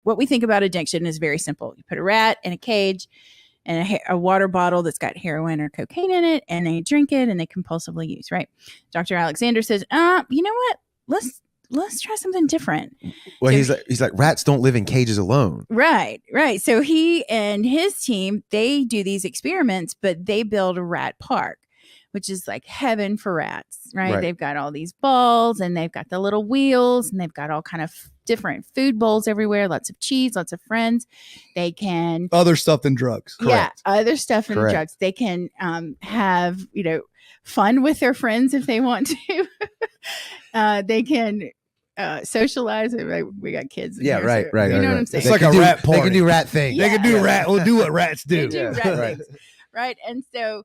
what we think about addiction is very simple. You put a rat in a cage and a water bottle that's got heroin or cocaine in it, and they drink it and they compulsively use, right? Dr. Alexander says, you know what? Let's try something different. Well, So he's like, rats don't live in cages alone. Right. So he and his team, they do these experiments, but they build a rat park, which is like heaven for rats, right? They've got all these balls and they've got the little wheels and they've got all kind of different food bowls everywhere, lots of cheese, lots of friends. They can other stuff than drugs. Correct. Yeah, other stuff than drugs. They can have, fun with their friends if they want to. They can socialize. We got kids. Yeah, right. You know what I'm saying? It's like a rat party. They can do rat things. They can do rat. We'll do what rats do. They do rat things, right? And so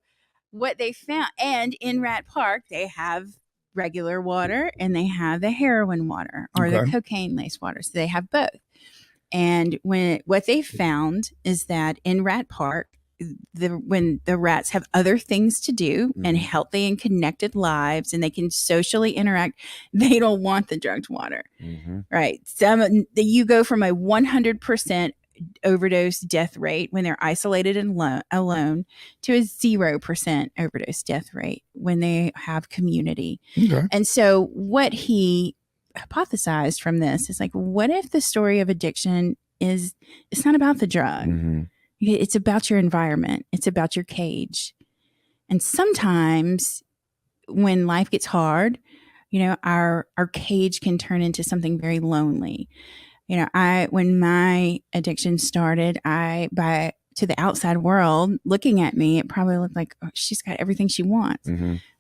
what they found, and in Rat Park, they have regular water and they have the heroin water or the cocaine laced water. So they have both. And what they found is that in Rat Park, when the rats have other things to do and healthy and connected lives and they can socially interact, they don't want the drugged water, right? You go from a 100% overdose death rate when they're isolated and alone to a 0% overdose death rate when they have community. And so what he hypothesized from this is like, what if the story of addiction it's not about the drug. It's about your environment. It's about your cage. And sometimes when life gets hard, our cage can turn into something very lonely. When my addiction started, to the outside world looking at me, it probably looked like she's got everything she wants,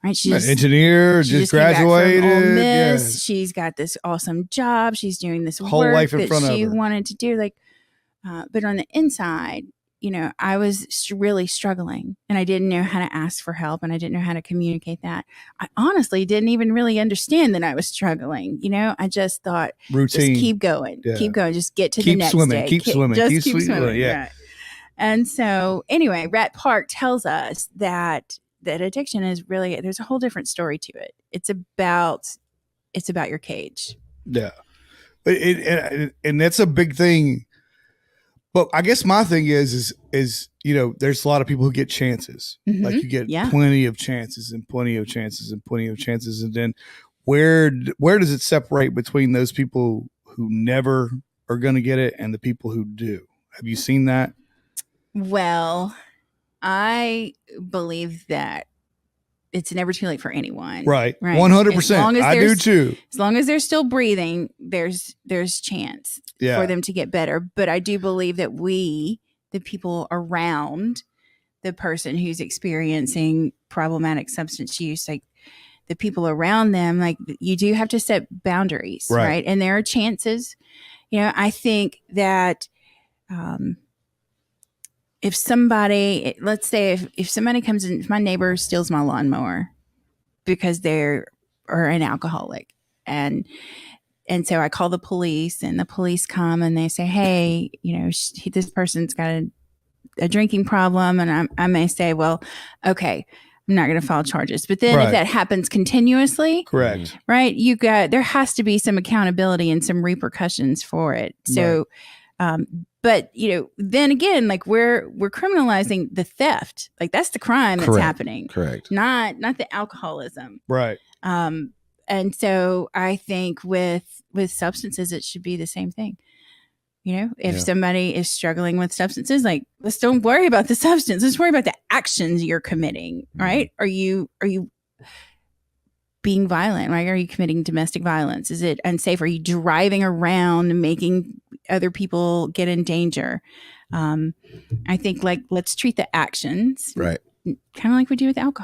right? She's an engineer, just graduated. Ole Miss. She's got this awesome job. She's doing this whole work life in that front she of her. wanted to do. But on the inside, I was really struggling and I didn't know how to ask for help and I didn't know how to communicate that. I honestly didn't even really understand that I was struggling. I just thought, routine. Just keep going, just get to the next day. Keep swimming. Keep swimming. Yeah. Right. And so anyway, Rat Park tells us that addiction is really, there's a whole different story to it. It's about your cage. Yeah. And that's a big thing. But I guess my thing is there's a lot of people who get chances. Like you get plenty of chances and plenty of chances and plenty of chances. And then where does it separate between those people who never are going to get it and the people who do? Have you seen that? Well, I believe that it's never too late for anyone. Right. 100%. I do too. As long as they're still breathing, there's chance for them to get better. But I do believe that the people around the person who's experiencing problematic substance use, like the people around them, like you do have to set boundaries, right? And there are chances. I think that if somebody, let's say if somebody comes in, if my neighbor steals my lawnmower because they're an alcoholic and so I call the police and the police come and they say, hey, this person's got a drinking problem. And I may say, well, okay, I'm not going to file charges. But then if that happens continuously, correct, right, there has to be some accountability and some repercussions for it. So, but then again, like we're criminalizing the theft. Like that's the crime that's happening. Correct. Not the alcoholism. Right. And so I think with substances, it should be the same thing. If somebody is struggling with substances, like let's don't worry about the substance. Let's worry about the actions you're committing. Right? Are you being violent? Right? Are you committing domestic violence? Is it unsafe? Are you driving around making other people get in danger? I think let's treat the actions right, kind of like we do with alcohol.